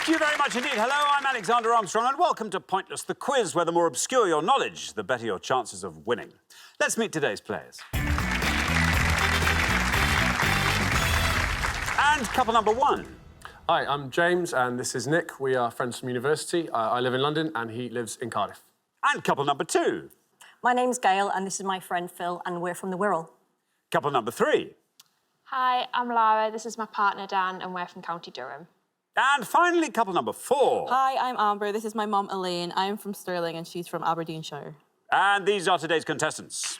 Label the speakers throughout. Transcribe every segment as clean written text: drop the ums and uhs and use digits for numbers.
Speaker 1: Thank you very much indeed. Hello, I'm Alexander Armstrong, and welcome to Pointless, the quiz where the more obscure your knowledge, the better your chances of winning. Let's meet today's players. And couple number one.
Speaker 2: Hi, I'm James, and this is Nick. We are friends from university. I live in London, and he lives in Cardiff.
Speaker 1: And couple number two.
Speaker 3: My name's Gail, and this is my friend Phil, and we're from the Wirral.
Speaker 1: Couple number three.
Speaker 4: Hi, I'm Lara. This is my partner Dan, and we're from County Durham.
Speaker 1: And finally, couple number four.
Speaker 5: Hi, I'm Amber. This is my mum, Elaine. I'm from Stirling and she's from Aberdeenshire.
Speaker 1: And these are today's contestants.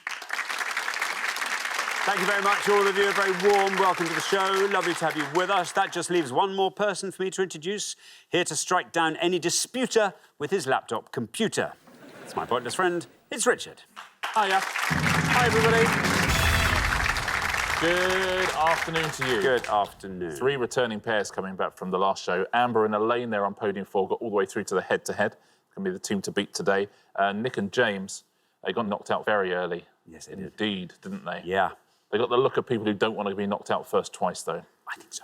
Speaker 1: Thank you very much, all of you. A very warm welcome to the show. Lovely to have you with us. That just leaves one more person for me to introduce, here to strike down any disputer with his laptop computer. It's my pointless friend, it's Richard.
Speaker 6: Hiya. Hi, everybody. Good afternoon to you.
Speaker 1: Good afternoon.
Speaker 6: Three returning pairs coming back from the last show. Amber and Elaine, they're on podium 4, got all the way through to the head-to-head. Going to be the team to beat today. Nick and James, they got knocked out very early.
Speaker 1: Yes, they did.
Speaker 6: Indeed, didn't they?
Speaker 1: Yeah.
Speaker 6: They got the look of people who don't want to be knocked out first twice, though.
Speaker 1: I think so.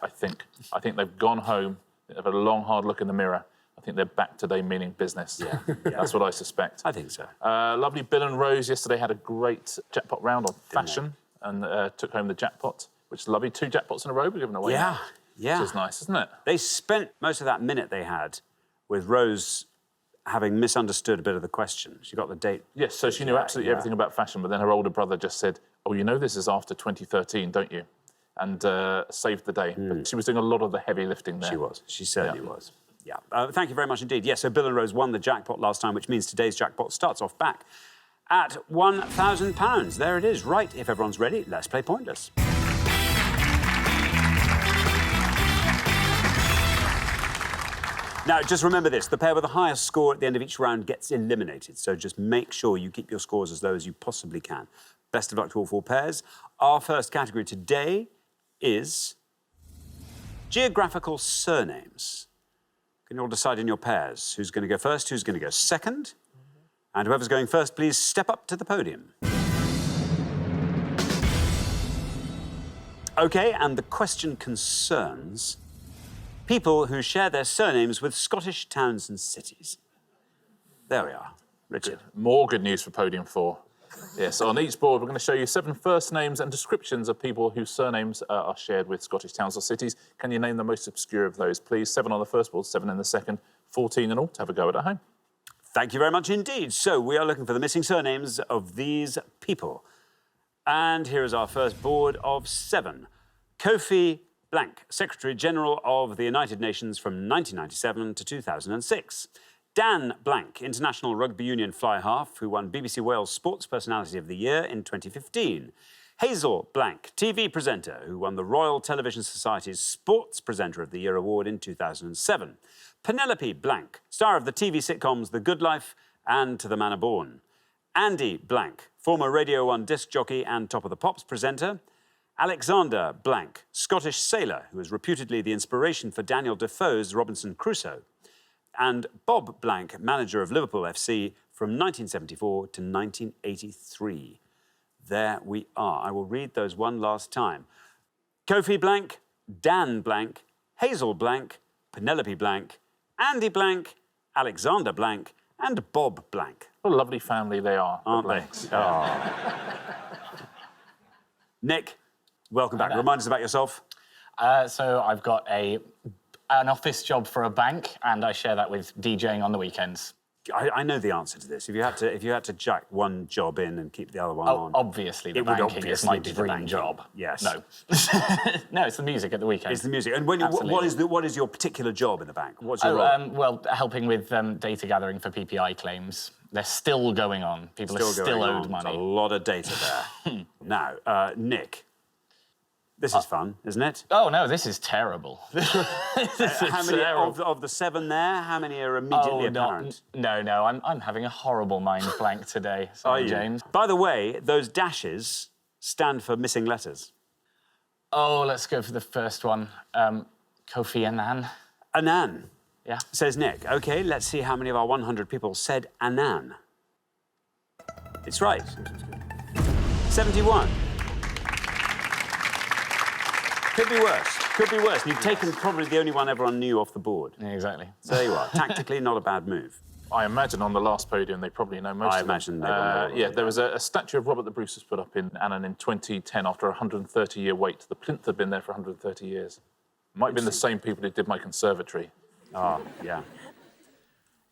Speaker 6: I think they've gone home, they've had a long, hard look in the mirror. I think they're back today meaning business.
Speaker 1: Yeah.
Speaker 6: That's what I suspect.
Speaker 1: I think so.
Speaker 6: Lovely Bill and Rose yesterday had a great jackpot round on fashion and took home the jackpot, which is lovely. 2 jackpots in a row we're giving away.
Speaker 1: Yeah,
Speaker 6: now, which is nice, isn't it?
Speaker 1: They spent most of that minute they had with Rose having misunderstood a bit of the question. She got the date.
Speaker 6: Yes, so she knew absolutely everything about fashion, but then her older brother just said, oh, you know this is after 2013, don't you? And saved the day. But she was doing a lot of the heavy lifting there.
Speaker 1: She was. She certainly was. Yeah. Thank you very much indeed. Yes, so Bill and Rose won the jackpot last time, which means today's jackpot starts off back at £1,000. There it is. Right, if everyone's ready, let's play Pointless. Now, just remember this, the pair with the highest score at the end of each round gets eliminated, so just make sure you keep your scores as low as you possibly can. Best of luck to all 4 pairs. Our first category today is Geographical Surnames. Can you all decide in your pairs who's going to go first, who's going to go second? And whoever's going first, please step up to the podium. OK, and the question concerns people who share their surnames with Scottish towns and cities. There we are. Richard.
Speaker 6: More good news for podium 4. Yes, on each board we're going to show you 7 first names and descriptions of people whose surnames are shared with Scottish towns or cities. Can you name the most obscure of those, please? 7 on the first board, 7 in the second, 14 in all to have a go at home.
Speaker 1: Thank you very much indeed. So we are looking for the missing surnames of these people. And here is our first board of 7. Kofi Blank, Secretary-General of the United Nations from 1997 to 2006. Dan Blank, International Rugby Union fly-half, who won BBC Wales Sports Personality of the Year in 2015. Hazel Blank, TV presenter, who won the Royal Television Society's Sports Presenter of the Year award in 2007. Penelope Blank, star of the TV sitcoms The Good Life and To the Manor Born. Andy Blank, former Radio 1 disc jockey and Top of the Pops presenter. Alexander Blank, Scottish sailor, who was reputedly the inspiration for Daniel Defoe's Robinson Crusoe. And Bob Blank, manager of Liverpool FC from 1974 to 1983. There we are. I will read those one last time. Kofi Blank, Dan Blank, Hazel Blank, Penelope Blank, Andy Blank, Alexander Blank, and Bob Blank.
Speaker 6: What a lovely family they are,
Speaker 1: aren't
Speaker 6: the
Speaker 1: they?
Speaker 6: Blanks. Yeah.
Speaker 1: Nick, welcome back. Remind us about yourself.
Speaker 7: So I've got an office job for a bank, and I share that with DJing on the weekends.
Speaker 1: I know the answer to this. If you had to jack one job in and keep the other one on,
Speaker 7: obviously the banking is my dream job.
Speaker 1: Yes.
Speaker 7: No. No, it's the music at the weekend.
Speaker 1: It's the music. And what is your particular job in the bank? What's your role?
Speaker 7: Well, helping with data gathering for PPI claims. They're still going on. People are still owed money.
Speaker 1: There's a lot of data there. Now, Nick. This is fun, isn't it?
Speaker 7: Oh, no, this is terrible.
Speaker 1: How many of the 7 there, how many are immediately apparent?
Speaker 7: No, I'm having a horrible mind blank today. Sorry, James.
Speaker 1: By the way, those dashes stand for missing letters.
Speaker 7: Oh, let's go for the first one. Kofi Annan.
Speaker 1: Annan?
Speaker 7: Yeah.
Speaker 1: Says Nick. OK, let's see how many of our 100 people said Annan. It's right. 71. Could be worse. Could be worse. You've taken probably the only one everyone knew off the board.
Speaker 7: Yeah, exactly.
Speaker 1: So there you are. Tactically, not a bad move.
Speaker 6: I imagine on the last podium they probably know most
Speaker 1: I
Speaker 6: of them.
Speaker 1: imagine they will know all
Speaker 6: Yeah,
Speaker 1: of
Speaker 6: there was a statue of Robert the Bruce was put up in Annan in 2010 after a 130-year wait. The plinth had been there for 130 years. Might have been the same people who did my conservatory.
Speaker 1: Ah, yeah.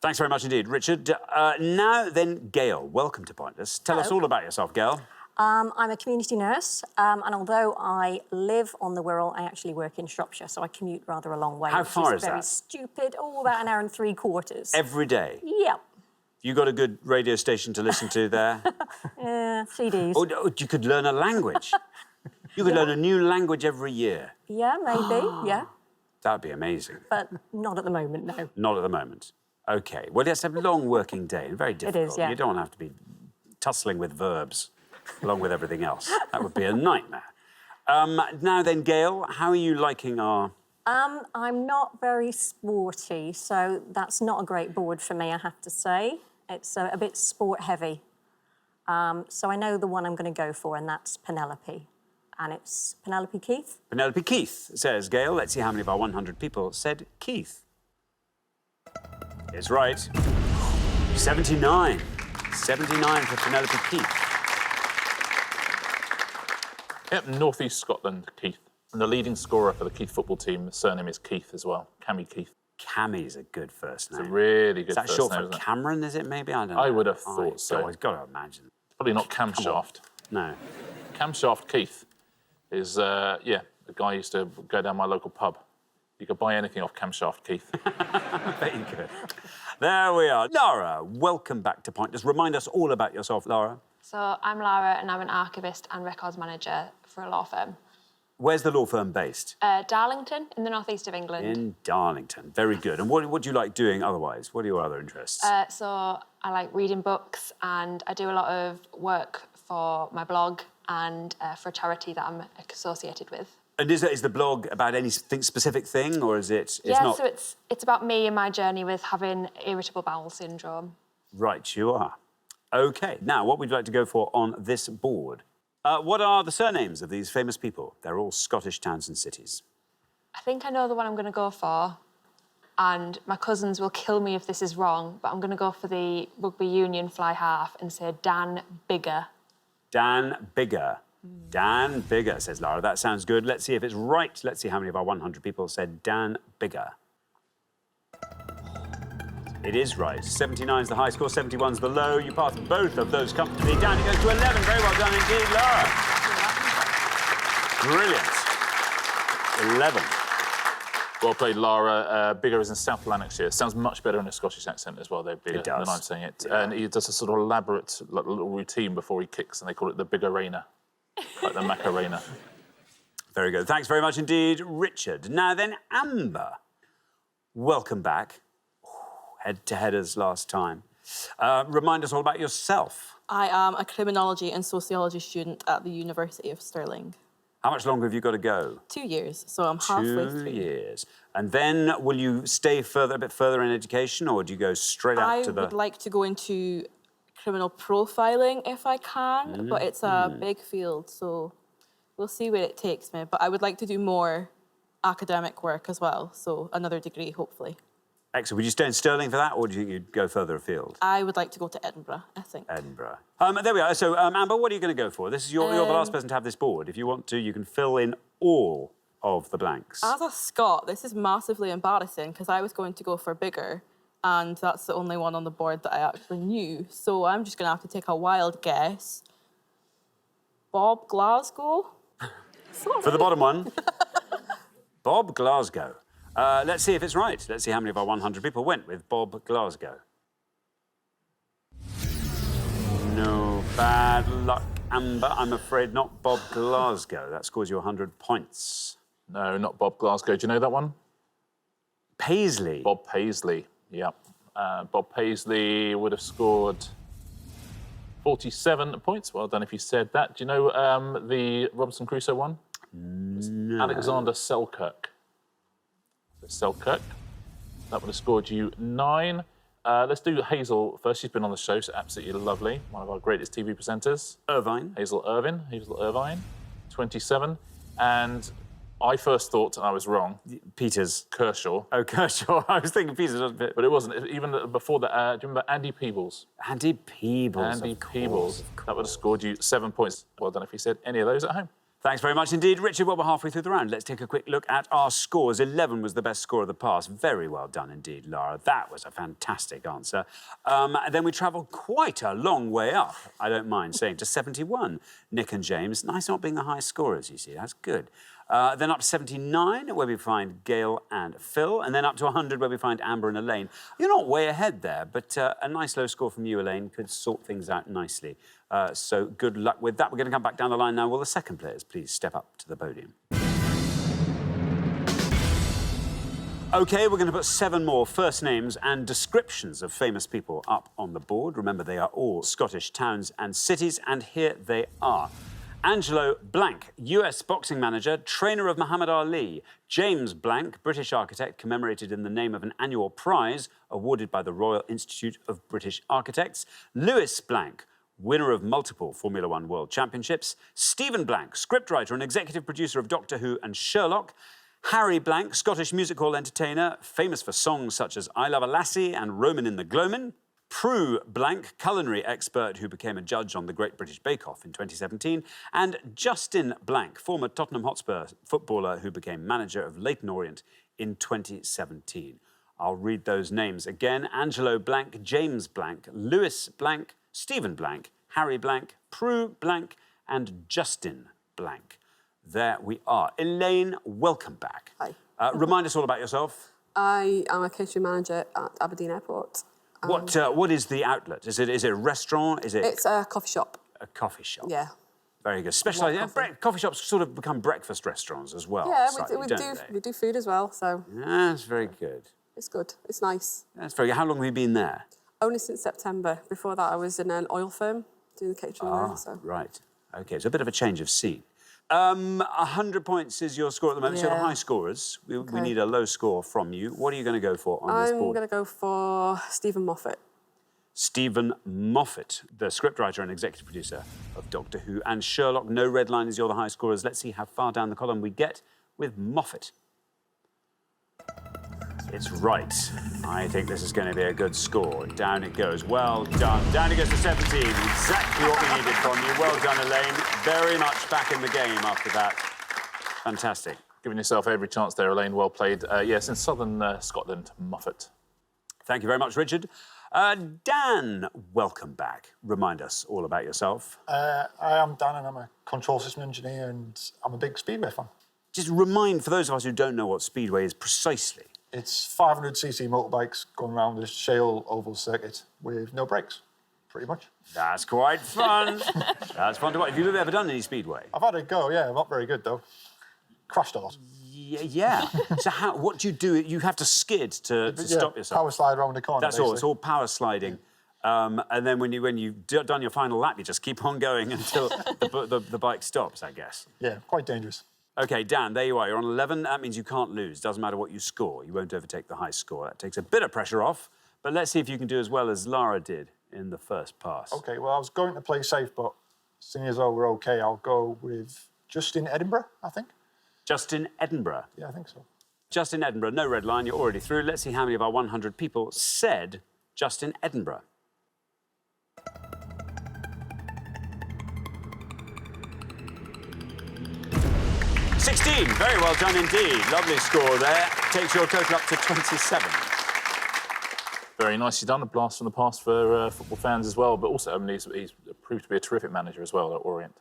Speaker 1: Thanks very much indeed, Richard. Now then, Gail, welcome to Pointless. Tell us all about yourself, Gail.
Speaker 3: I'm a community nurse, and although I live on the Wirral, I actually work in Shropshire, so I commute rather a long way.
Speaker 1: How far
Speaker 3: which
Speaker 1: is
Speaker 3: very
Speaker 1: that?
Speaker 3: Stupid. Oh, about an hour and 3/4.
Speaker 1: Every day.
Speaker 3: Yep.
Speaker 1: You got a good radio station to listen to there?
Speaker 3: CDs.
Speaker 1: Or you could learn a language. You could learn a new language every year.
Speaker 3: Yeah, maybe. Yeah,
Speaker 1: That'd be amazing.
Speaker 3: but not at the moment. No.
Speaker 1: Not at the moment. OK. Well, it's a long working day and very difficult.
Speaker 3: is, yeah.
Speaker 1: You don't want to have to be tussling with verbs along with everything else. That would be a nightmare. Now then, Gail, how are you liking our...
Speaker 3: I'm not very sporty, so that's not a great board for me, I have to say. It's a bit sport heavy. So I know the one I'm going to go for, and that's Penelope. And it's Penelope Keith.
Speaker 1: Penelope Keith, says Gail. Let's see how many of our 100 people said Keith. It's right. 79. 79 for Penelope Keith.
Speaker 6: Yep, North East Scotland, Keith. And the leading scorer for the Keith football team, the surname is Keith as well, Cammy Keith.
Speaker 1: Cammy's a good first name.
Speaker 6: It's a really good
Speaker 1: Is that
Speaker 6: first
Speaker 1: short
Speaker 6: name,
Speaker 1: for
Speaker 6: isn't it?
Speaker 1: Cameron, is it maybe? I don't know.
Speaker 6: I would have thought so.
Speaker 1: I've got to imagine.
Speaker 6: Probably not Camshaft.
Speaker 1: No.
Speaker 6: Camshaft Keith is, the guy who used to go down my local pub. You could buy anything off Camshaft Keith.
Speaker 1: I bet you could. There we are. Lara, welcome back to Pointless. Remind us all about yourself, Lara.
Speaker 4: So I'm Lara and I'm an archivist and records manager for a law firm.
Speaker 1: Where's the law firm based?
Speaker 4: Darlington in the northeast of England.
Speaker 1: In Darlington. Very good. And what do you like doing otherwise? What are your other interests?
Speaker 4: So I like reading books and I do a lot of work for my blog and for a charity that I'm associated with.
Speaker 1: And is the blog about any specific thing, or is it?
Speaker 4: Yeah, so it's about me and my journey with having irritable bowel syndrome.
Speaker 1: Right, you are. OK, now, what would you like to go for on this board? What are the surnames of these famous people? They're all Scottish towns and cities.
Speaker 4: I think I know the one I'm going to go for, and my cousins will kill me if this is wrong, but I'm going to go for the rugby union fly half and say Dan Biggar.
Speaker 1: Dan Biggar. Dan Biggar, says Lara. That sounds good. Let's see if it's right. Let's see how many of our 100 people said Dan Biggar. It is right. 79 is the high score, 71 is the low. You passed both of those comfortably. Down it goes to 11. Very well done indeed, Lara. Brilliant. 11.
Speaker 6: Well played, Lara. Biggar is in South Lanarkshire. Sounds much better in a Scottish accent as well, though, Biggar,
Speaker 1: It does.
Speaker 6: than I'm saying it.
Speaker 1: Yeah.
Speaker 6: And he does a sort of elaborate little routine before he kicks, and they call it the Biggarena, like the Macarena.
Speaker 1: Very good. Thanks very much indeed, Richard. Now then, Amber. Welcome back. Head-to-head as last time. Remind us all about yourself.
Speaker 5: I am a criminology and sociology student at the University of Stirling.
Speaker 1: How much longer have you got to go?
Speaker 5: 2 years, so I'm halfway
Speaker 1: 2
Speaker 5: through.
Speaker 1: years. And then will you stay a bit further in education, or do you go straight out to the...
Speaker 5: I would like to go into criminal profiling if I can, but it's a big field, so we'll see where it takes me. But I would like to do more academic work as well, so another degree, hopefully.
Speaker 1: Excellent. Would you stay in Stirling for that, or do you think you'd go further afield?
Speaker 5: I would like to go to Edinburgh, I think.
Speaker 1: Edinburgh. There we are. So, Amber, what are you going to go for? This is you're the last person to have this board. If you want to, you can fill in all of the blanks.
Speaker 5: As a Scot, this is massively embarrassing because I was going to go for Biggar, and that's the only one on the board that I actually knew. So I'm just going to have to take a wild guess. Bob Glasgow?
Speaker 1: For the bottom one, Bob Glasgow. Let's see if it's right. Let's see how many of our 100 people went with Bob Glasgow. No bad luck, Amber. I'm afraid not Bob Glasgow. That scores you 100 points.
Speaker 6: No, not Bob Glasgow. Do you know that one?
Speaker 1: Paisley.
Speaker 6: Bob Paisley, yeah. Bob Paisley would have scored 47 points. Well done if you said that. Do you know the Robinson Crusoe one?
Speaker 1: No.
Speaker 6: Alexander Selkirk. So Selkirk. That would have scored you 9. Let's do Hazel first. She's been on the show, so absolutely lovely. One of our greatest TV presenters.
Speaker 1: Irvine.
Speaker 6: Hazel Irvine, 27. And I first thought, and I was wrong,
Speaker 1: Peters.
Speaker 6: Kershaw.
Speaker 1: Oh, Kershaw. I was thinking Peters was a bit...
Speaker 6: But it wasn't. Even before that, do you remember Andy Peebles?
Speaker 1: Andy Peebles,
Speaker 6: Andy
Speaker 1: of course,
Speaker 6: Peebles.
Speaker 1: of course.
Speaker 6: That would have scored you 7 points. Well done if you said any of those at home.
Speaker 1: Thanks very much indeed. Richard, well, we're halfway through the round. Let's take a quick look at our scores. 11 was the best score of the pass. Very well done indeed, Lara. That was a fantastic answer. Then we travelled quite a long way up, I don't mind saying, to 71. Nick and James. Nice not being the high scorers, you see. That's good. Then up to 79, where we find Gail and Phil. And then up to 100, where we find Amber and Elaine. You're not way ahead there, but a nice low score from you, Elaine, could sort things out nicely. So good luck with that. We're going to come back down the line now. Will the second players please step up to the podium? OK, we're going to put 7 more first names and descriptions of famous people up on the board. Remember, they are all Scottish towns and cities, and here they are. Angelo Blank, US boxing manager, trainer of Muhammad Ali. James Blank, British architect, commemorated in the name of an annual prize awarded by the Royal Institute of British Architects. Lewis Blank, winner of multiple Formula One World Championships. Stephen Blank, scriptwriter and executive producer of Doctor Who and Sherlock. Harry Blank, Scottish music hall entertainer, famous for songs such as I Love a Lassie and Roman in the Gloamin'. Prue Blank, culinary expert who became a judge on the Great British Bake Off in 2017. And Justin Blank, former Tottenham Hotspur footballer who became manager of Leyton Orient in 2017. I'll read those names again. Angelo Blank, James Blank, Lewis Blank, Stephen Blank, Harry Blank, Prue Blank, and Justin Blank. There we are. Elaine, welcome back.
Speaker 8: Hi.
Speaker 1: Remind us all about yourself.
Speaker 8: I am a catering manager at Aberdeen Airport.
Speaker 1: What is the outlet? Is it a restaurant? Is it?
Speaker 8: It's a coffee shop.
Speaker 1: A coffee shop.
Speaker 8: Yeah.
Speaker 1: Very good. Specialised.
Speaker 8: Coffee.
Speaker 1: Coffee shops sort of become breakfast restaurants as well.
Speaker 8: Yeah,
Speaker 1: slightly,
Speaker 8: we do food as well, so
Speaker 1: That's very good.
Speaker 8: it's good. It's nice.
Speaker 1: That's very good. How long have you been there?
Speaker 8: Only since September. Before that, I was in an oil firm doing the catering there. So
Speaker 1: Right. OK, it's a bit of a change of scene. 100 points is your score at the moment. So you're the
Speaker 8: Yeah.
Speaker 1: high scorers. We need a low score from you. What are you going to go for on this
Speaker 8: I'm
Speaker 1: board?
Speaker 8: going to go for Stephen Moffat.
Speaker 1: Stephen Moffat, the scriptwriter and executive producer of Doctor Who and Sherlock. No red line is you're the high scorers. Let's see how far down the column we get with Moffat. It's right. I think this is going to be a good score. Down it goes. Well done. Down it goes to 17. Exactly what we needed from you. Well done, Elaine. Very much back in the game after that. Fantastic.
Speaker 6: Giving yourself every chance there, Elaine. Well played. Yes, in southern Scotland, Moffat.
Speaker 1: Thank you very much, Richard. Dan, welcome back. Remind us all about yourself.
Speaker 9: I am Dan and I'm a control system engineer and I'm a big Speedway fan.
Speaker 1: Just remind, for those of us who don't know what Speedway is precisely.
Speaker 9: It's 500cc motorbikes going around this shale oval circuit with no brakes, pretty much.
Speaker 1: That's quite fun. That's fun to watch. Have you ever done any Speedway?
Speaker 9: I've had a go, yeah, not very good though. Crashed a lot.
Speaker 1: Yeah. So what do? You have to skid to stop yourself.
Speaker 9: Power slide around the corner.
Speaker 1: That's all. It's all power sliding. And then when you've done your final lap, you just keep on going until the bike stops, I guess.
Speaker 9: Yeah, quite dangerous.
Speaker 1: OK, Dan, there you are. You're on 11. That means you can't lose. Doesn't matter what you score. You won't overtake the high score. That takes a bit of pressure off. But let's see if you can do as well as Lara did in the first pass.
Speaker 9: OK, well, I was going to play safe, but seeing as though we're OK, I'll go with Justin Edinburgh, I think.
Speaker 1: Justin Edinburgh.
Speaker 9: Yeah, I think so.
Speaker 1: Justin Edinburgh, no red line. You're already through. Let's see how many of our 100 people said Justin Edinburgh. 16, very well done indeed. Lovely score there. Takes your total up to 27.
Speaker 6: Very nicely done. A blast from the past for football fans as well, but also he's proved to be a terrific manager as well at Orient.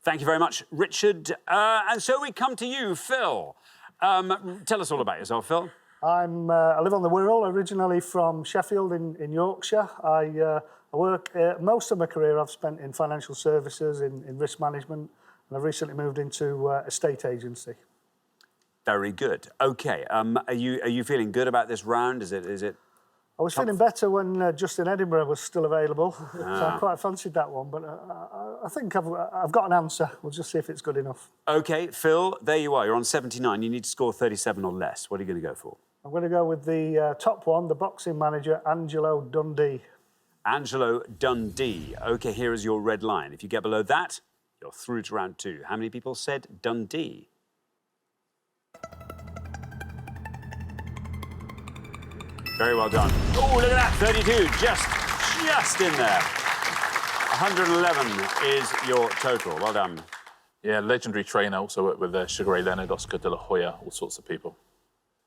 Speaker 1: Thank you very much, Richard. And so we come to you, Phil. Tell us all about yourself, Phil.
Speaker 10: I live on the Wirral, originally from Sheffield in Yorkshire. I work, most of my career I've spent in financial services, in risk management, and I've recently moved into a state agency.
Speaker 1: Very good. OK, are you feeling good about this round? Is it?
Speaker 10: I was feeling better when Justin Edinburgh was still available, so I quite fancied that one, but I think I've got an answer. We'll just see if it's good enough.
Speaker 1: OK, Phil, there you are. You're on 79. You need to score 37 or less. What are you going to go for?
Speaker 10: I'm going to go with the top one, the boxing manager, Angelo Dundee.
Speaker 1: Angelo Dundee. OK, here is your red line. If you get below that, you're through to round 2. How many people said Dundee? Very well done. Oh, look at that, 32, just in there. 111 is your total. Well done.
Speaker 6: Yeah, legendary trainer, also worked with Sugar Ray Leonard, Oscar de la Hoya, all sorts of people.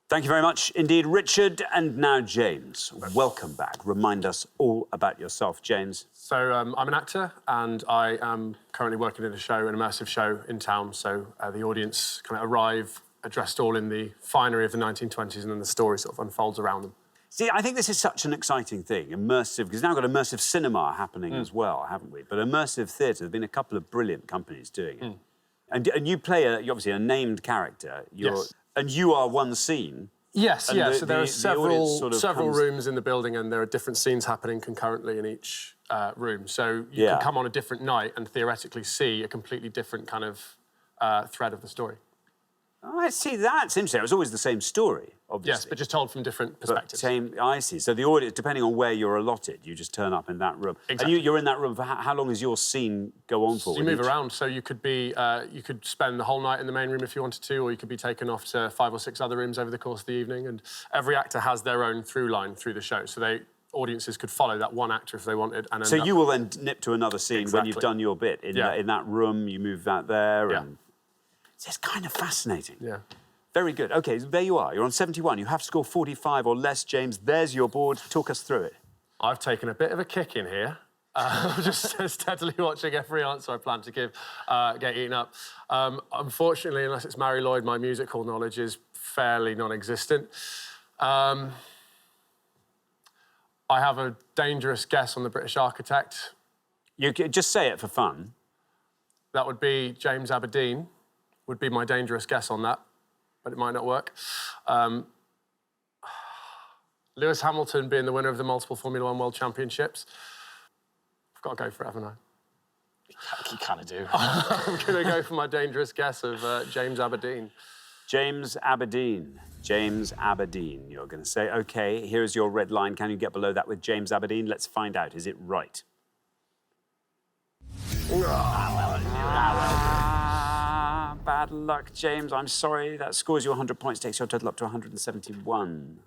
Speaker 1: Thank you very much indeed, Richard. And now, James, welcome back. Remind us all about yourself, James.
Speaker 2: So I'm an actor, and I am currently working in a show, an immersive show in town. So the audience kind of arrive dressed all in the finery of the 1920s, and then the story sort of unfolds around them.
Speaker 1: See, I think this is such an exciting thing, immersive, because now we've got immersive cinema happening as well, haven't we? But immersive theatre, there have been a couple of brilliant companies doing it. And you play, you're obviously a named character.
Speaker 2: Yes.
Speaker 1: And you are one scene.
Speaker 2: Yes, yeah. So there are several
Speaker 1: comes...
Speaker 2: rooms in the building, and there are different scenes happening concurrently in each room. So you can come on a different night and theoretically see a completely different kind of thread of the story.
Speaker 1: Oh, I see. That's interesting. It was always the same story, obviously.
Speaker 2: Yes, but just told from different perspectives.
Speaker 1: I see. So the audience, depending on where you're allotted, you just turn up in that room.
Speaker 2: Exactly.
Speaker 1: And you're in that room for how long does your scene go on for?
Speaker 2: So you move around. So you could be, you could spend the whole night in the main room if you wanted to, or you could be taken off to 5 or 6 other rooms over the course of the evening. And every actor has their own through line through the show. So audiences could follow that one actor if they wanted. And
Speaker 1: so you will then nip to another scene when you've done your bit. In that room, you move out there. And it's kind of fascinating.
Speaker 2: Yeah.
Speaker 1: Very good. OK, there you are. You're on 71. You have to score 45 or less, James. There's your board. Talk us through it.
Speaker 2: I've taken a bit of a kick in here. Just steadily watching every answer I plan to give get eaten up. Unfortunately, unless it's Mary Lloyd, my musical knowledge is fairly non-existent. I have a dangerous guess on the British architect.
Speaker 1: You could just say it for fun.
Speaker 2: That would be James Aberdeen, would be my dangerous guess on that. But it might not work. Lewis Hamilton being the winner of the multiple Formula One World Championships. I've got to go for it, haven't I?
Speaker 7: You kind of do.
Speaker 2: I'm going to go for my dangerous guess of James Aberdeen.
Speaker 1: James Aberdeen. James Aberdeen, you're going to say. OK, here's your red line. Can you get below that with James Aberdeen? Let's find out. Is it right? Bad luck, James. I'm sorry. That scores you 100 points, takes your total up to 171.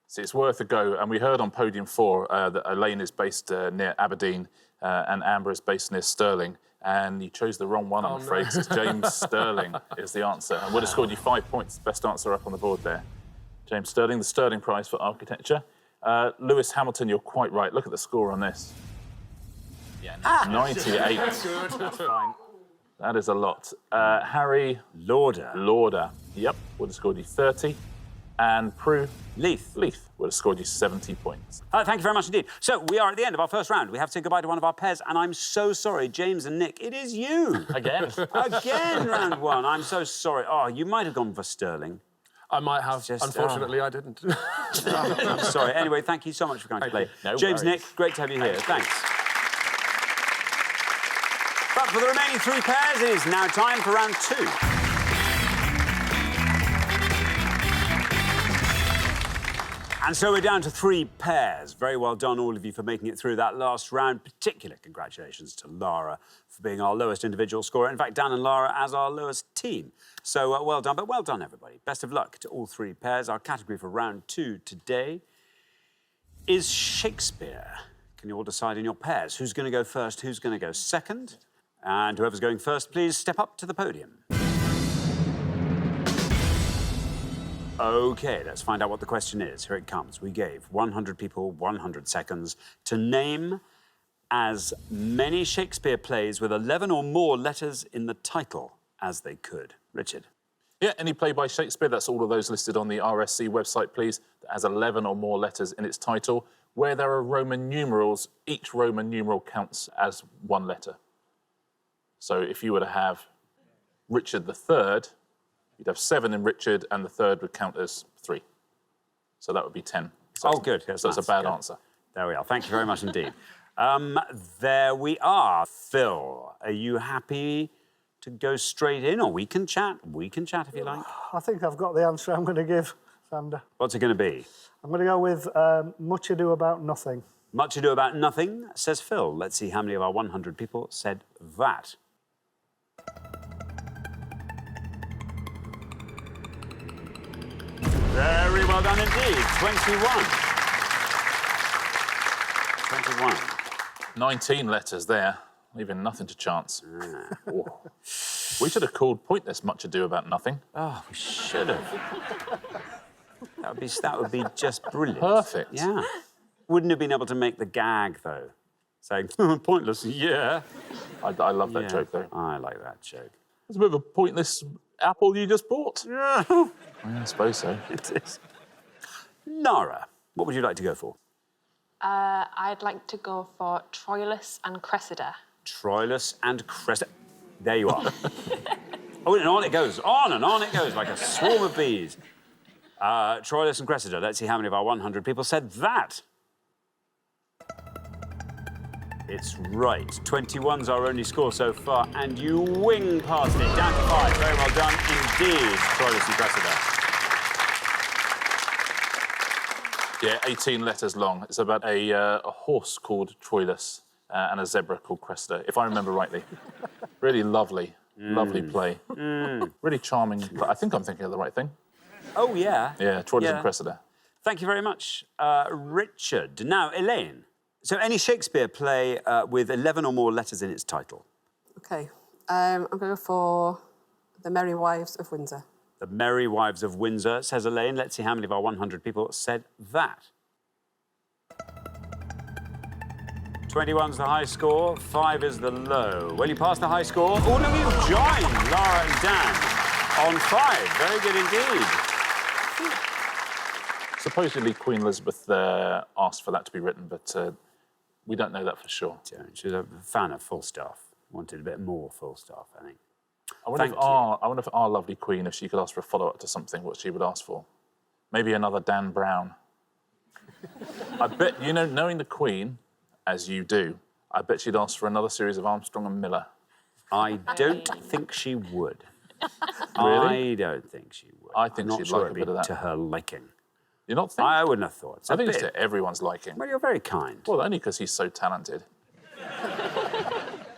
Speaker 6: See, it's worth a go. And we heard on podium 4 that Elaine is based near Aberdeen and Amber is based near Stirling. And you chose the wrong one, I'm afraid. No. It's James Stirling is the answer. And would have scored you 5 points. Best answer up on the board there. James Stirling, the Stirling Prize for Architecture. Lewis Hamilton, you're quite right. Look at the score on this.
Speaker 7: Yeah,
Speaker 6: 98.
Speaker 7: That's fine.
Speaker 6: That is a lot. Harry Lauder. Yep, would have scored you 30. And Prue Leith would have scored you 70 points.
Speaker 1: Thank you very much indeed. So we are at the end of our first round. We have to say goodbye to one of our pairs, and I'm so sorry, James and Nick, it is you.
Speaker 7: Again.
Speaker 1: Again, round one. I'm so sorry. Oh, you might have gone for Stirling.
Speaker 2: I might have. Unfortunately, I didn't.
Speaker 1: I'm sorry. Anyway, thank you so much for coming to play.
Speaker 6: No
Speaker 1: James,
Speaker 6: worries.
Speaker 1: Nick, great to have you here. Thanks. But for the remaining 3 pairs, it is now time for round 2. And so we're down to 3 pairs. Very well done, all of you, for making it through that last round. Particular congratulations to Lara for being our lowest individual scorer. In fact, Dan and Lara as our lowest team. So well done, but well done, everybody. Best of luck to all 3 pairs. Our category for round 2 today is Shakespeare. Can you all decide in your pairs who's going to go first, who's going to go second? And whoever's going first, please step up to the podium. OK, let's find out what the question is. Here it comes. We gave 100 people 100 seconds to name as many Shakespeare plays with 11 or more letters in the title as they could. Richard.
Speaker 6: Yeah, any play by Shakespeare, that's all of those listed on the RSC website, please, that has 11 or more letters in its title. Where there are Roman numerals, each Roman numeral counts as 1 letter. So if you were to have Richard III, you'd have 7 in Richard, and the 3rd would count as 3. So that would be 10. So
Speaker 1: good.
Speaker 6: So it's a bad answer.
Speaker 1: There we are. Thank you very much indeed. There we are. Phil, are you happy to go straight in, or we can chat? We can chat if you like.
Speaker 10: I think I've got the answer I'm going to give, Sander.
Speaker 1: What's it going to be?
Speaker 10: I'm going to go with Much Ado About Nothing.
Speaker 1: Much Ado About Nothing, says Phil. Let's see how many of our 100 people said that. Very well done indeed. 21. 21.
Speaker 6: 19 letters there, leaving nothing to chance. We should have called Pointless Much Ado About Nothing.
Speaker 1: Oh, we should have. That would be just brilliant.
Speaker 6: Perfect.
Speaker 1: Yeah. Wouldn't have been able to make the gag, though. Saying, pointless, yeah.
Speaker 6: I love that joke, though.
Speaker 1: I like that joke.
Speaker 6: It's a bit of a pointless apple you just bought.
Speaker 1: Yeah.
Speaker 6: I suppose so.
Speaker 1: It is. Lara, what would you like to go for?
Speaker 4: I'd like to go for Troilus and Cressida.
Speaker 1: Troilus and Cressida. There you are. Oh, and on it goes. On and on it goes like a swarm of bees. Troilus and Cressida. Let's see how many of our 100 people said that. It's right. 21's our only score so far, and you wing past it. Down to 5. Very well done indeed, Troilus and Cressida.
Speaker 6: Yeah, 18 letters long. It's about a horse called Troilus and a zebra called Cressida, if I remember rightly. Really lovely, lovely play. Really charming. I think I'm thinking of the right thing.
Speaker 1: Oh, yeah.
Speaker 6: Yeah, Troilus and Cressida.
Speaker 1: Thank you very much, Richard. Now, Elaine. So any Shakespeare play with 11 or more letters in its title?
Speaker 8: Okay. I'm going to go for The Merry Wives of Windsor.
Speaker 1: The Merry Wives of Windsor, says Elaine. Let's see how many of our 100 people said that. 21's the high score, 5 is the low. Well, you passed the high score. Oh, look, you've joined Lara and Dan on 5. Very good indeed.
Speaker 6: Supposedly Queen Elizabeth asked for that to be written, but we don't know that for sure.
Speaker 1: She's a fan of Falstaff. Wanted a bit more Falstaff, I think.
Speaker 6: I wonder if our lovely Queen, if she could ask for a follow-up to something, what she would ask for. Maybe another Dan Brown. I bet, knowing the Queen, as you do, I bet she'd ask for another series of Armstrong and Miller.
Speaker 1: I don't think she would.
Speaker 6: Really?
Speaker 1: I don't think she would.
Speaker 6: I think
Speaker 1: I'm
Speaker 6: she'd
Speaker 1: not
Speaker 6: like a bit of that.
Speaker 1: To her liking.
Speaker 6: You're not thinking?
Speaker 1: I wouldn't have thought.
Speaker 6: I think it's to everyone's liking.
Speaker 1: Well, you're very kind.
Speaker 6: Well, only because he's so talented.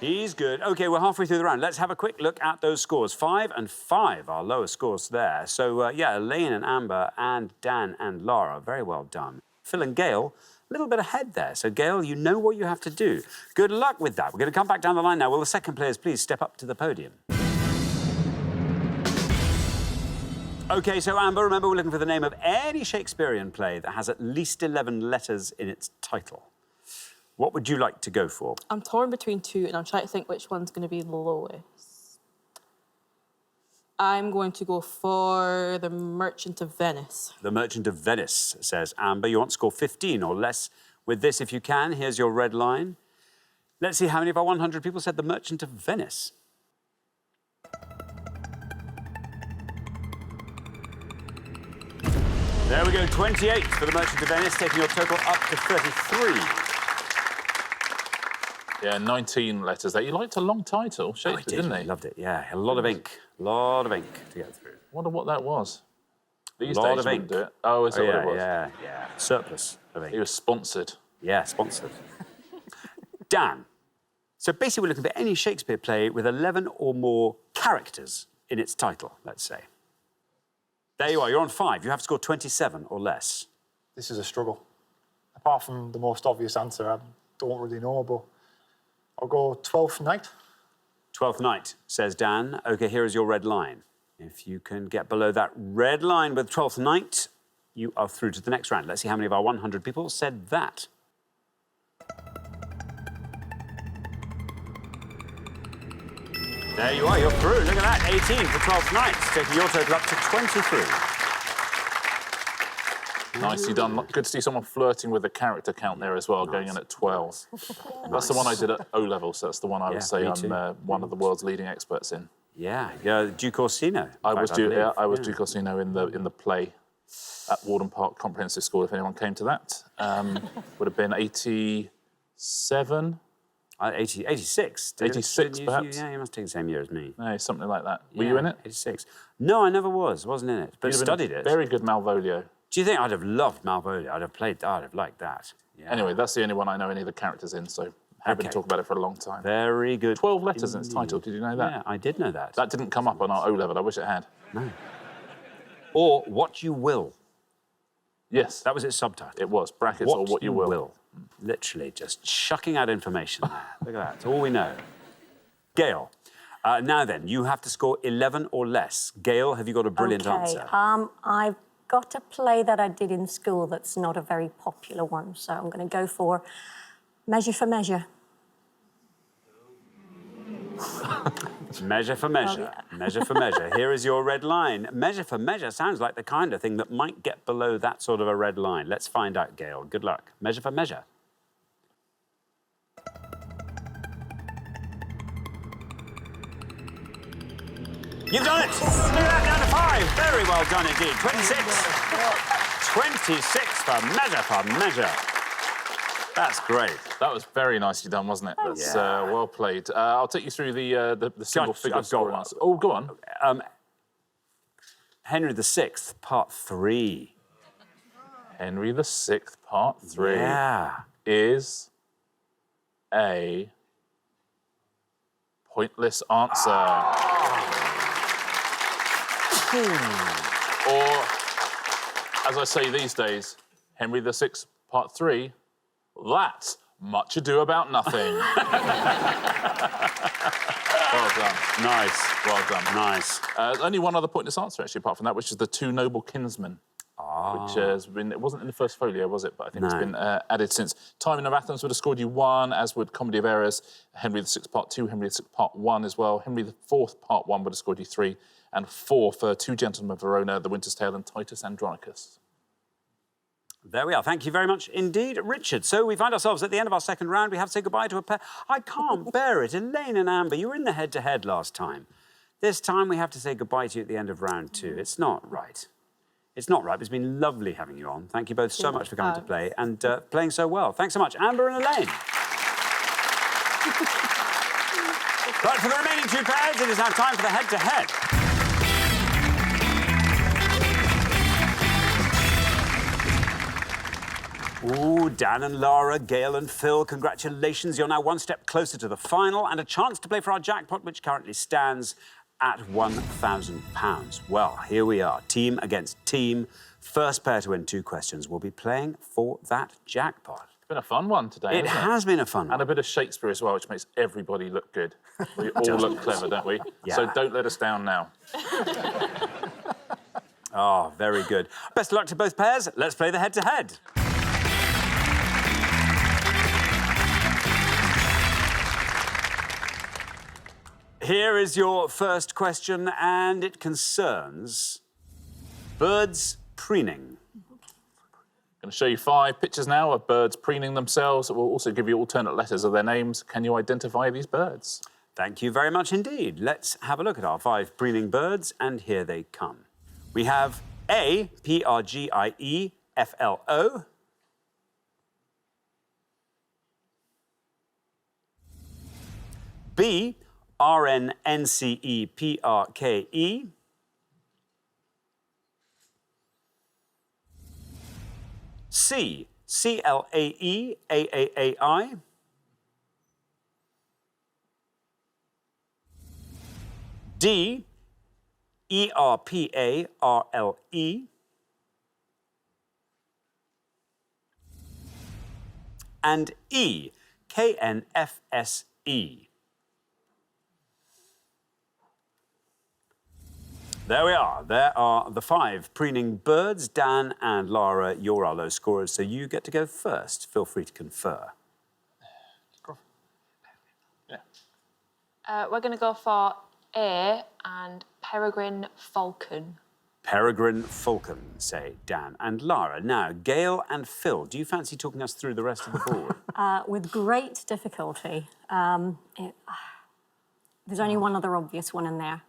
Speaker 1: He's good. OK, we're halfway through the round. Let's have a quick look at those scores. 5 and 5, our lowest scores there. So, yeah, Elaine and Amber and Dan and Lara, very well done. Phil and Gail, a little bit ahead there. So, Gail, you know what you have to do. Good luck with that. We're going to come back down the line now. Will the second players please step up to the podium? OK, so, Amber, remember we're looking for the name of any Shakespearean play that has at least 11 letters in its title. What would you like to go for?
Speaker 5: I'm torn between 2, and I'm trying to think which one's going to be the lowest. I'm going to go for The Merchant of Venice.
Speaker 1: The Merchant of Venice, says Amber. You want to score 15 or less with this if you can. Here's your red line. Let's see how many of our 100 people said The Merchant of Venice. There we go, 28 for The Merchant of Venice, taking your total up to 33.
Speaker 6: Yeah, 19 letters there. You liked a long title, Shakespeare, didn't
Speaker 1: I
Speaker 6: he?
Speaker 1: loved it, yeah. A lot of ink. A lot of ink to get through.
Speaker 6: Wonder what that was. These
Speaker 1: Lot
Speaker 6: days
Speaker 1: of
Speaker 6: you
Speaker 1: ink.
Speaker 6: wouldn't do it. Oh, is that what it was?
Speaker 1: Yeah. Surplus of ink.
Speaker 6: He was sponsored.
Speaker 1: Yeah, sponsored. Dan. So basically, we're looking for any Shakespeare play with 11 or more characters in its title, let's say. There you are, you're on 5. You have to score 27 or less.
Speaker 9: This is a struggle. Apart from the most obvious answer, I don't really know, but I'll go 12th Night.
Speaker 1: 12th Night, says Dan. OK, here is your red line. If you can get below that red line with 12th Night, you are through to the next round. Let's see how many of our 100 people said that. There you are, you're through. Look at that, 18 for 12th Night, taking your total up to 23.
Speaker 6: Nicely done. Good to see someone flirting with the character count there as well, going in at 12. That's the one I did at O-level, so that's the one I would say I'm one of the world's leading experts in.
Speaker 1: Yeah, Duke Orsino.
Speaker 6: I was Duke Orsino in the play at Warden Park Comprehensive School, if anyone came to that. Would have been 87.
Speaker 1: 86.
Speaker 6: 86, perhaps?
Speaker 1: Yeah, you must take the same year as me.
Speaker 6: No, something like that. Were you in it?
Speaker 1: 86. No, I never wasn't in it, but studied it.
Speaker 6: Very good Malvolio.
Speaker 1: Do you think I'd have loved Malvolio? I'd have liked that. Yeah.
Speaker 6: Anyway, that's the only one I know any of the characters in, so happy to talk about it for a long time.
Speaker 1: Very good.
Speaker 6: 12 letters in its title, did you know that?
Speaker 1: Yeah, I did know that.
Speaker 6: That didn't come up on our O-level, I wish it had.
Speaker 1: No. Or What You Will.
Speaker 6: Yes.
Speaker 1: That was its subtitle.
Speaker 6: It was. Brackets or what you will.
Speaker 1: Literally just chucking out information there. Look at that. It's all we know. Gail. Now then, you have to score 11 or less. Gail, have you got a brilliant answer?
Speaker 3: I've got a play that I did in school that's not a very popular one, so I'm going to go for Measure for Measure.
Speaker 1: Measure for measure. Measure for measure. Here is your red line. Measure for measure sounds like the kind of thing that might get below that sort of a red line. Let's find out, Gail. Good luck. Measure for measure. You've done it! Look at that, down to 5. Very well done indeed. 26. 26 for measure. That's great.
Speaker 6: That was very nicely done, wasn't it? That's well played. I'll take you through the single figure score. Oh, go on.
Speaker 1: Henry VI, Part 3.
Speaker 6: Henry VI, Part 3 is a pointless answer. Or, as I say these days, Henry VI, Part 3, that's Much Ado About Nothing. Well done.
Speaker 1: Nice.
Speaker 6: Well done.
Speaker 1: Nice.
Speaker 6: Only one other pointless answer, actually, apart from that, which is the Two Noble Kinsmen. Which has been, it wasn't in the first folio, was it? But I think it's been added since. Timon of Athens would have scored you 1, as would Comedy of Errors, Henry VI Part 2, Henry VI Part 1 as well. Henry IV Part 1 would have scored you 3, and 4 for Two Gentlemen of Verona, The Winter's Tale, and Titus Andronicus.
Speaker 1: There we are. Thank you very much indeed, Richard. So we find ourselves at the end of our second round. We have to say goodbye to a pair. I can't bear it. Elaine and Amber, you were in the head-to-head last time. This time we have to say goodbye to you at the end of round 2. It's not right. It's not right, but it's been lovely having you on. Thank you both so much for coming to play and playing so well. Thanks so much, Amber and Elaine. Right, for the remaining 2 pairs, it is now time for the head-to-head. Ooh, Dan and Lara, Gail and Phil, congratulations. You're now 1 step closer to the final and a chance to play for our jackpot, which currently stands at £1,000. Well, here we are, team against team. First pair to win 2 questions will be playing for that jackpot.
Speaker 6: It's been a fun one today,
Speaker 1: It has been a fun one.
Speaker 6: And a bit of Shakespeare as well, which makes everybody look good. We all look clever, don't we?
Speaker 1: Yeah.
Speaker 6: So don't let us down now.
Speaker 1: Oh, very good. Best of luck to both pairs. Let's play the head-to-head. Here is your first question, and it concerns birds preening.
Speaker 6: I'm going to show you 5 pictures now of birds preening themselves. We'll also give you alternate letters of their names. Can you identify these birds?
Speaker 1: Thank you very much indeed. Let's have a look at our 5 preening birds, and here they come. We have A, P-R-G-I-E-F-L-O. B, R-N-N-C-E-P-R-K-E. C, C-L-A-E-A-A-A-I. D, E-R-P-A-R-L-E. And E, K-N-F-S-E. There we are. There are the 5 preening birds. Dan and Lara, you're our low scorers, so you get to go first. Feel free to confer.
Speaker 4: We're going to go for A and peregrine falcon.
Speaker 1: Peregrine falcon, say Dan and Lara. Now, Gail and Phil, do you fancy talking us through the rest of the board?
Speaker 3: With great difficulty. There's only one other obvious one in there.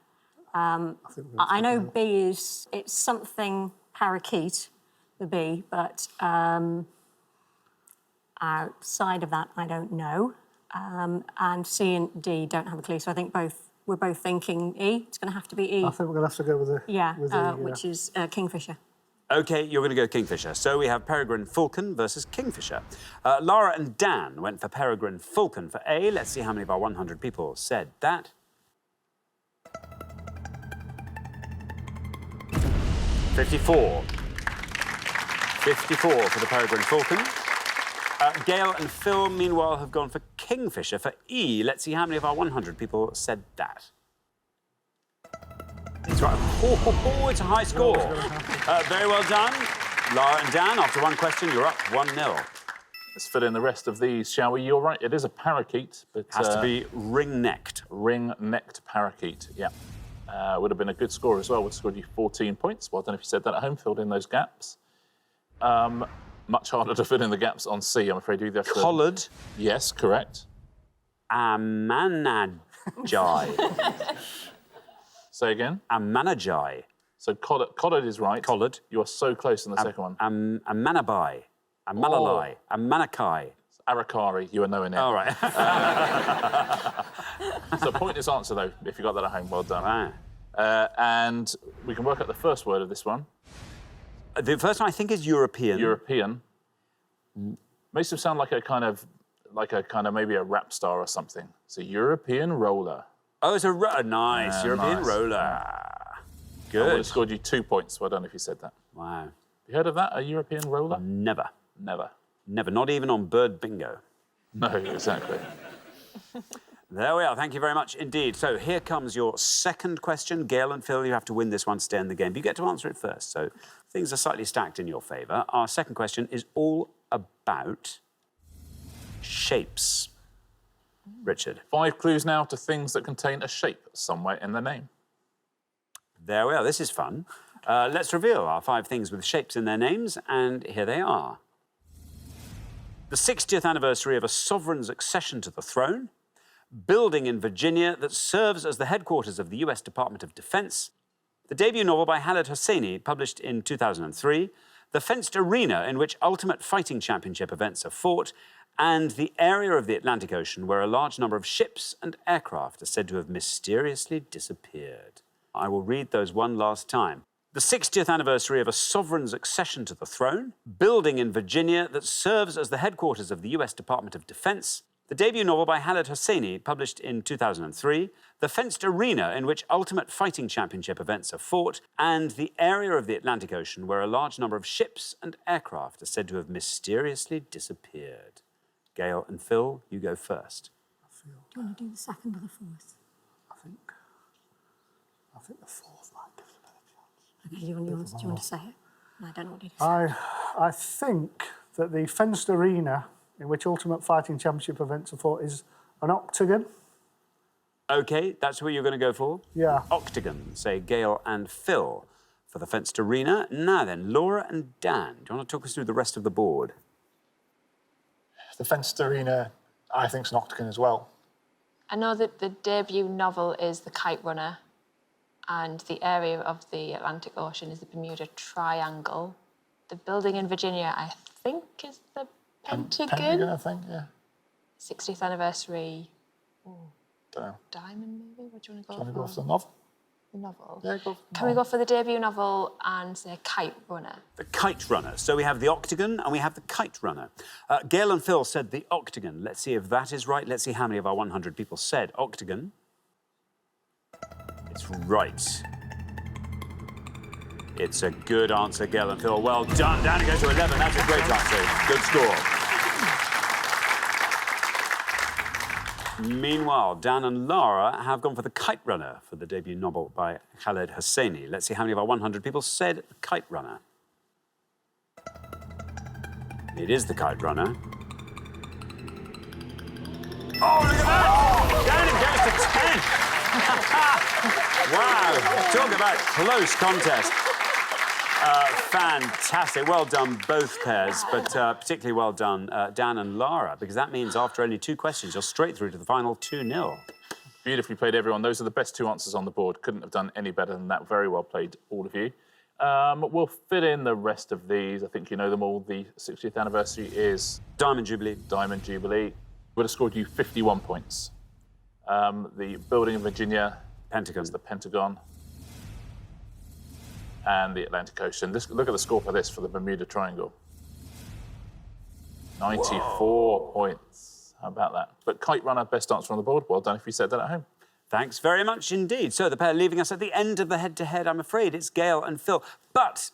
Speaker 3: I know B is, it's something parakeet, the B, but outside of that, I don't know. And C and D don't have a clue, so I think we're both thinking E. It's going to have to be E.
Speaker 10: I think we're going to have to go with the...
Speaker 3: which is kingfisher.
Speaker 1: OK, you're going to go kingfisher. So we have peregrine falcon versus kingfisher. Lara and Dan went for peregrine falcon for A. Let's see how many of our 100 people said that. 54. 54 for the Peregrine Falcon. Gail and Phil, meanwhile, have gone for Kingfisher for E. Let's see how many of our 100 people said that. It's right. Oh, it's a high score. Very well done. Lara and Dan, after one question, you're up 1-0.
Speaker 6: Let's fill in the rest of these, shall we? You're right, it is a parakeet, but...
Speaker 1: Has to be ring-necked.
Speaker 6: Ring-necked parakeet, yeah. Would have been a good score as well. Would have scored you 14 points. Well done if you said that at home, filled in those gaps. Much harder to fill in the gaps on C, I'm afraid. You either have to...
Speaker 1: Collared.
Speaker 6: Yes, correct.
Speaker 1: Amanajai.
Speaker 6: Say again?
Speaker 1: Amanajai.
Speaker 6: So collared is right.
Speaker 1: Collared.
Speaker 6: You are so close in the second one.
Speaker 1: Amanabai. Amalalai. Amanakai.
Speaker 6: Arakari, you are nowhere near.
Speaker 1: All right.
Speaker 6: So pointless answer, though, if you got that at home. Well done.
Speaker 1: Right.
Speaker 6: And we can work out the first word of this one.
Speaker 1: The first one, I think, is European.
Speaker 6: European. Makes him sound like a kind of maybe a rap star or something. It's a European roller.
Speaker 1: Oh, it's a nice European
Speaker 6: nice.
Speaker 1: roller.
Speaker 6: Good. I would have
Speaker 1: Good.
Speaker 6: scored you 2 points. Well done if you said that.
Speaker 1: Wow.
Speaker 6: You heard of that, a European roller?
Speaker 1: Never.
Speaker 6: Never.
Speaker 1: Never. Not even on Bird Bingo.
Speaker 6: No, exactly.
Speaker 1: There we are. Thank you very much indeed. So here comes your second question. Gail and Phil, you have to win this one to stay in the game. But you get to answer it first. So things are slightly stacked in your favour. Our second question is all about shapes. Richard.
Speaker 6: 5 clues now to things that contain a shape somewhere in the name.
Speaker 1: There we are. This is fun. Let's reveal our 5 things with shapes in their names, and here they are. The 60th anniversary of a sovereign's accession to the throne, building in Virginia that serves as the headquarters of the US Department of Defense, the debut novel by Khaled Hosseini, published in 2003, the fenced arena in which Ultimate Fighting Championship events are fought, and the area of the Atlantic Ocean where a large number of ships and aircraft are said to have mysteriously disappeared. I will read those one last time. The 60th anniversary of a sovereign's accession to the throne, building in Virginia that serves as the headquarters of the US Department of Defense, the debut novel by Khaled Hosseini, published in 2003, the fenced arena in which Ultimate Fighting Championship events are fought, and the area of the Atlantic Ocean where a large number of ships and aircraft are said to have mysteriously disappeared. Gail and Phil, you go first.
Speaker 3: Do you want to do the second or the fourth?
Speaker 10: I think the fourth might give us a better chance.
Speaker 3: Okay, do you want to say it? No, I don't know what it is.
Speaker 10: I think that the fenced arena in which Ultimate Fighting Championship events are fought is an octagon.
Speaker 1: OK, that's what you're going to go for?
Speaker 10: Yeah.
Speaker 1: Octagon, say Gail and Phil for the fenced arena. Now then, Laura and Dan, do you want to talk us through the rest of the board?
Speaker 9: The fenced arena, I think, is an octagon as well.
Speaker 4: I know that the debut novel is The Kite Runner, and the area of the Atlantic Ocean is the Bermuda Triangle. The building in Virginia, I think, is the Pentagon.
Speaker 9: Pentagon, I think, yeah.
Speaker 4: 60th anniversary.
Speaker 9: Don't know.
Speaker 4: Diamond, maybe? What do you want to go
Speaker 9: Do you want to
Speaker 4: for?
Speaker 9: go for the novel?
Speaker 4: The novel?
Speaker 9: Yeah, go for the
Speaker 4: Can we
Speaker 9: novel.
Speaker 4: go for the debut novel and say Kite Runner?
Speaker 1: The Kite Runner. So we have the octagon and we have the Kite Runner. Gail and Phil said the octagon. Let's see if that is right. Let's see how many of our 100 people said octagon. It's right. It's a good answer, Gail and Phil. Well done. Down to go to 11. That's a great answer. Good score. Meanwhile, Dan and Lara have gone for the Kite Runner for the debut novel by Khaled Hosseini. Let's see how many of our 100 people said Kite Runner. It is the Kite Runner. Oh, look at that! Down it goes to 10! Wow, talk about close contest. Fantastic. Well done, both pairs, but particularly well done, Dan and Lara, because that means after only 2 questions, you're straight through to the final 2-0.
Speaker 6: Beautifully played, everyone. Those are the best 2 answers on the board. Couldn't have done any better than that. Very well played, all of you. We'll fit in the rest of these. I think you know them all. The 60th anniversary is...
Speaker 1: Diamond Jubilee.
Speaker 6: Diamond Jubilee. Would have scored you 51 points. The building in Virginia...
Speaker 1: Pentagon.
Speaker 6: Is the Pentagon. And the Atlantic Ocean. Look at the score for this, for the Bermuda Triangle. 94 points. How about that? But Kite Runner, best answer on the board. Well done if you said that at home.
Speaker 1: Thanks very much indeed. So the pair leaving us at the end of the head-to-head, I'm afraid it's Gail and Phil. But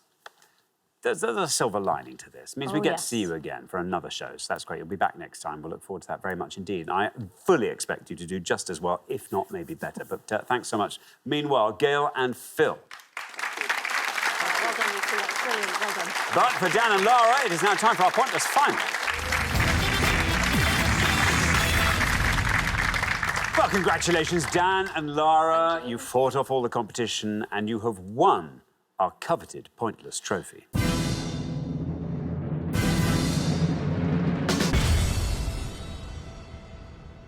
Speaker 1: there's a silver lining to this. It means we get
Speaker 3: yes.
Speaker 1: to see you again for another show, so that's great. You'll be back next time. We'll look forward to that very much indeed. I fully expect you to do just as well, if not maybe better. But thanks so much. Meanwhile, Gail and Phil.
Speaker 3: Well done, you two. That's brilliant. Well done.
Speaker 1: But for Dan and Lara, it is now time for our pointless final. Well, congratulations, Dan and Lara. You fought off all the competition and you have won our coveted pointless trophy.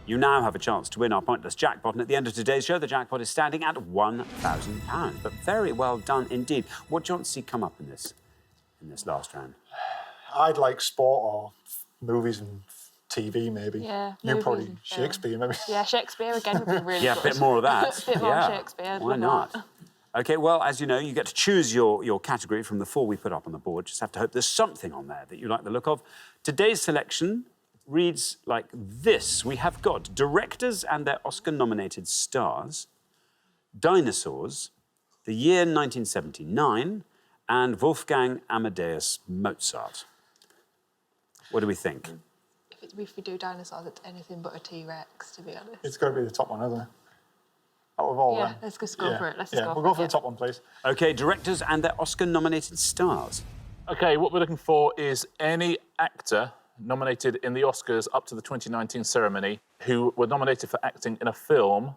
Speaker 1: You now have a chance to win our pointless jackpot, and at the end of today's show, the jackpot is standing at £1,000. But very well done indeed. What do you want to see come up in this last round?
Speaker 9: I'd like sport or movies and TV, maybe.
Speaker 4: Yeah,
Speaker 9: You
Speaker 4: movies
Speaker 9: probably
Speaker 4: and film.
Speaker 9: Shakespeare, maybe.
Speaker 4: Yeah, Shakespeare again would be really
Speaker 1: Yeah,
Speaker 4: good.
Speaker 1: a bit more of that.
Speaker 4: A bit more
Speaker 1: yeah.
Speaker 4: Shakespeare. I'd
Speaker 1: Why
Speaker 4: love
Speaker 1: not?
Speaker 4: that.
Speaker 1: OK, well, as you know, you get to choose your category from the 4 we put up on the board. Just have to hope there's something on there that you like the look of. Today's selection reads like this. We have got directors and their Oscar-nominated stars, dinosaurs, the year 1979, and Wolfgang Amadeus Mozart. What do we think?
Speaker 4: If we do dinosaurs, it's anything but a T-Rex, to be honest.
Speaker 9: It's got to be the top one, isn't it? Out of all
Speaker 4: Yeah,
Speaker 9: them.
Speaker 4: let's just go for it. Let's just
Speaker 9: yeah,
Speaker 4: go
Speaker 9: we'll
Speaker 4: for
Speaker 9: go
Speaker 4: it,
Speaker 9: for
Speaker 4: yeah.
Speaker 9: the top one, please.
Speaker 1: OK, directors and their Oscar-nominated stars.
Speaker 6: OK, what we're looking for is any actor nominated in the Oscars up to the 2019 ceremony who were nominated for acting in a film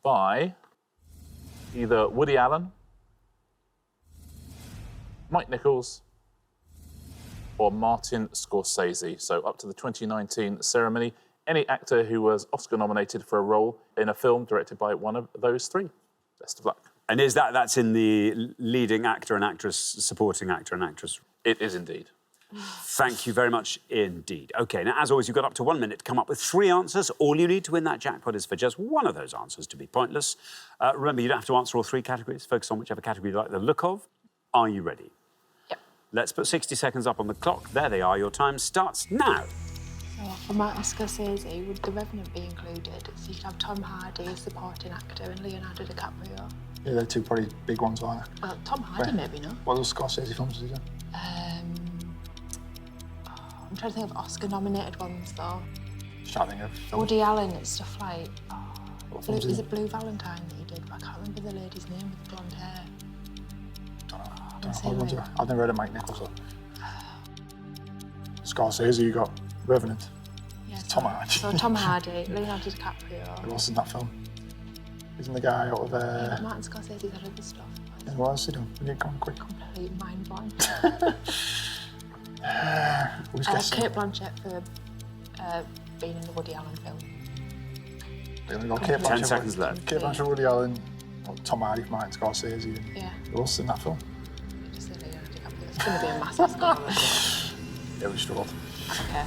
Speaker 6: by either Woody Allen, Mike Nichols, or Martin Scorsese. So up to the 2019 ceremony, any actor who was Oscar nominated for a role in a film directed by one of those 3. Best of luck.
Speaker 1: And is that's in the leading actor and actress, supporting actor and actress?
Speaker 6: It is indeed.
Speaker 1: Thank you very much indeed. OK, now, as always, you've got up to 1 minute to come up with 3 answers. All you need to win that jackpot is for just one of those answers to be pointless. Remember, you don't have to answer all 3 categories. Focus on whichever category you like the look of. Are you ready?
Speaker 4: Yep.
Speaker 1: Let's put 60 seconds up on the clock. There they are. Your time starts now.
Speaker 4: So for Martin Scorsese, would The Revenant be included? So you could have Tom Hardy as supporting actor and Leonardo DiCaprio.
Speaker 9: Yeah, they're 2 pretty big ones, aren't they?
Speaker 4: Well, Tom Hardy maybe, no?
Speaker 9: What those Scorsese films is it?
Speaker 4: I'm trying to think of Oscar-nominated ones, though.
Speaker 9: Just trying to think of
Speaker 4: Woody Allen and stuff like...
Speaker 9: What
Speaker 4: Blue,
Speaker 9: films
Speaker 4: is it Blue Valentine that he did? But I can't remember the lady's name with the blonde hair.
Speaker 9: Don't know.
Speaker 4: Let's
Speaker 9: What
Speaker 4: see,
Speaker 9: ones
Speaker 4: wait.
Speaker 9: are- I've never heard of Mike Nichols, though. Scorsese, you got Revenant.
Speaker 4: Yeah,
Speaker 9: Tom Hardy.
Speaker 4: So Tom Hardy, Leonardo DiCaprio.
Speaker 9: Who else in that film? Isn't the guy out of
Speaker 4: Martin Scorsese's had other stuff.
Speaker 9: and what else he done? We need to come quick.
Speaker 4: Complete mind blank.
Speaker 9: Who's guessing?
Speaker 4: Kate Blanchett for being in the Woody Allen film.
Speaker 9: We're gonna go Kate
Speaker 1: 10
Speaker 9: Blanchett.
Speaker 1: seconds left.
Speaker 9: Kate Blanchett, Woody Allen, Tom Hardy from Martin Scorsese. And
Speaker 4: Yeah.
Speaker 9: who else in that film?
Speaker 4: Just say Leonardo DiCaprio. It's going to be a massive score.
Speaker 9: Yeah, we struggled.
Speaker 4: Okay.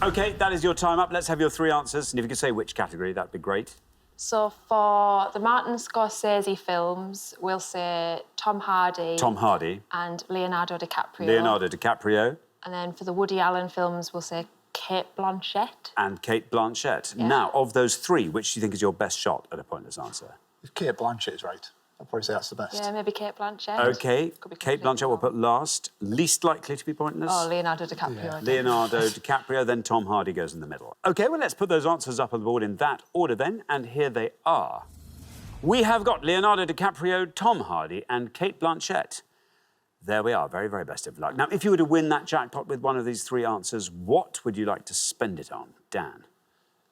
Speaker 1: OK, that is your time up. Let's have your 3 answers. And if you could say which category, that'd be great.
Speaker 4: So for the Martin Scorsese films, we'll say Tom Hardy.
Speaker 1: Tom Hardy,
Speaker 4: And Leonardo DiCaprio.
Speaker 1: Leonardo DiCaprio,
Speaker 4: And then for the Woody Allen films, we'll say Kate Blanchett.
Speaker 1: and Kate Blanchett.
Speaker 4: Yeah.
Speaker 1: Now, of those 3, which do you think is your best shot at a pointless answer?
Speaker 9: If Kate Blanchett is right, I'd probably say that's the best.
Speaker 4: Yeah, maybe Kate Blanchett.
Speaker 1: OK,
Speaker 4: Could be
Speaker 1: Kate
Speaker 4: completely
Speaker 1: Blanchett we'll put last. Least likely to be pointless?
Speaker 4: Oh, Leonardo DiCaprio.
Speaker 1: Leonardo DiCaprio, then Tom Hardy goes in the middle. OK, well, let's put those answers up on the board in that order then, and here they are. We have got Leonardo DiCaprio, Tom Hardy, and Kate Blanchett. There we are. Very, very best of luck. Now, if you were to win that jackpot with one of these 3 answers, what would you like to spend it on? Dan?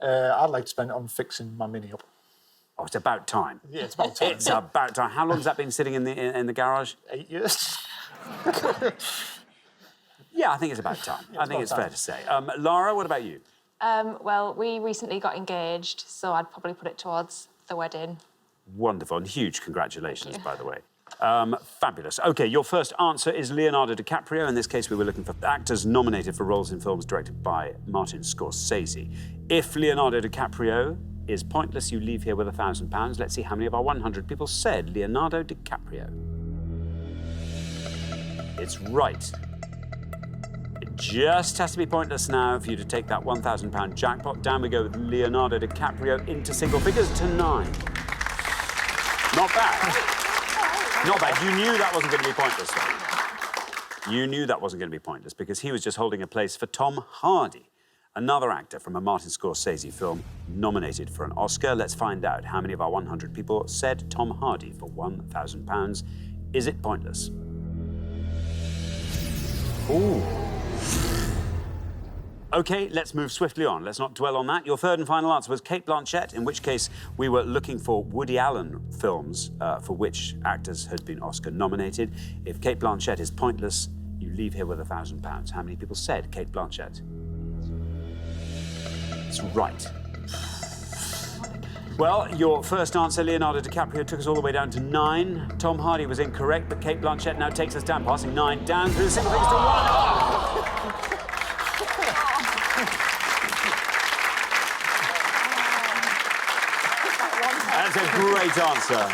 Speaker 9: I'd like to spend it on fixing my Mini up.
Speaker 1: Oh, it's about time.
Speaker 9: Yeah, it's about time.
Speaker 1: It's about time. How long has that been sitting in the garage?
Speaker 9: 8 years.
Speaker 1: Yeah, I think it's about time. I think it's fair to say. Lara, what about you?
Speaker 4: Well, we recently got engaged, so I'd probably put it towards the wedding.
Speaker 1: Wonderful and huge congratulations, by the way. Fabulous. OK, your first answer is Leonardo DiCaprio. In this case, we were looking for actors nominated for roles in films directed by Martin Scorsese. If Leonardo DiCaprio is pointless, you leave here with £1,000. Let's see how many of our 100 people said Leonardo DiCaprio. It's right. It just has to be pointless now for you to take that £1,000 jackpot. Down we go with Leonardo DiCaprio into single figures to 9. Not bad. Not bad. You knew that wasn't going to be pointless, though. You knew that wasn't going to be pointless because he was just holding a place for Tom Hardy, another actor from a Martin Scorsese film nominated for an Oscar. Let's find out how many of our 100 people said Tom Hardy for £1,000. Is it pointless? Ooh. OK, let's move swiftly on. Let's not dwell on that. Your third and final answer was Cate Blanchett, in which case we were looking for Woody Allen films for which actors had been Oscar nominated. If Cate Blanchett is pointless, you leave here with £1,000. How many people said Cate Blanchett? It's right. Well, your first answer, Leonardo DiCaprio, took us all the way down to 9. Tom Hardy was incorrect, but Cate Blanchett now takes us down, passing 9 down through the single figures to 1. That's a great answer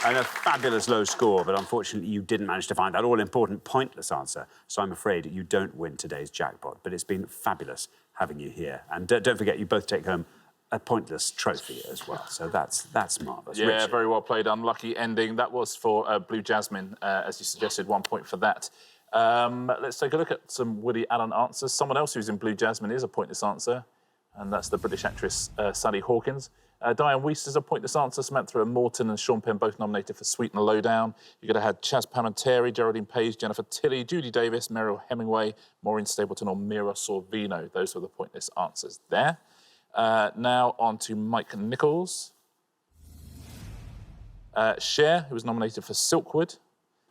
Speaker 1: and a fabulous low score, but unfortunately you didn't manage to find that all-important pointless answer, so I'm afraid you don't win today's jackpot, but it's been fabulous having you here. And don't forget, you both take home a pointless trophy as well, so that's marvellous.
Speaker 6: Yeah,
Speaker 1: Richard.
Speaker 6: very well played. Unlucky ending. That was for Blue Jasmine, as you suggested, 1 point for that. Let's take a look at some Woody Allen answers. Someone else who's in Blue Jasmine is a pointless answer, and that's the British actress Sally Hawkins. Diane Weiss is a pointless answer. Samantha Morton and Sean Penn both nominated for Sweet and Lowdown. You could have had Chaz Palminteri, Geraldine Page, Jennifer Tilly, Judy Davis, Meryl Hemingway, Maureen Stapleton or Mira Sorvino. Those were the pointless answers there. Now on to Mike Nichols. Cher, who was nominated for Silkwood.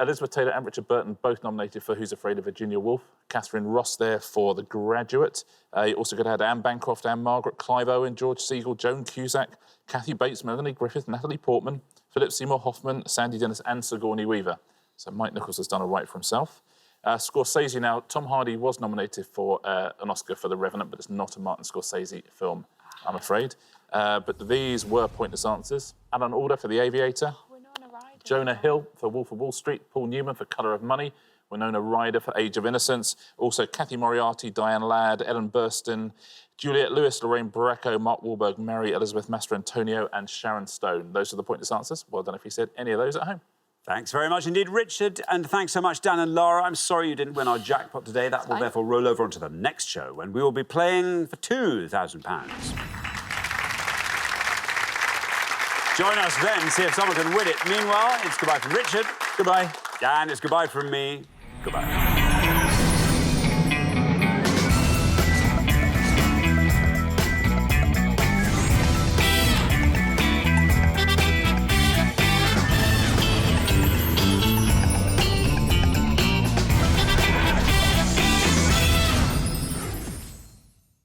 Speaker 6: Elizabeth Taylor and Richard Burton both nominated for Who's Afraid of Virginia Woolf. Catherine Ross there for The Graduate. You also could have had Anne Bancroft, Anne Margaret, Clive Owen, George Segal, Joan Cusack, Kathy Bates, Melanie Griffith, Natalie Portman, Philip Seymour Hoffman, Sandy Dennis and Sigourney Weaver. So Mike Nichols has done all right for himself. Scorsese now. Tom Hardy was nominated for an Oscar for The Revenant, but it's not a Martin Scorsese film, I'm afraid. But these were pointless answers. Alan Alda for The Aviator. Jonah Hill for Wolf of Wall Street, Paul Newman for Colour of Money, Winona Ryder for Age of Innocence, also Kathy Moriarty, Diane Ladd, Ellen Burstyn, Juliette Lewis, Lorraine Barreto, Mark Wahlberg, Mary Elizabeth Mastrantonio and Sharon Stone. Those are the pointless answers. Well done if you said any of those at home.
Speaker 1: Thanks very much indeed, Richard, and thanks so much, Dan and Lara. I'm sorry you didn't win our jackpot today. That will therefore roll over onto the next show when we will be playing for £2,000. Join us then, see if someone can win it. Meanwhile, it's goodbye from Richard.
Speaker 6: Goodbye.
Speaker 1: And it's goodbye from me. Goodbye.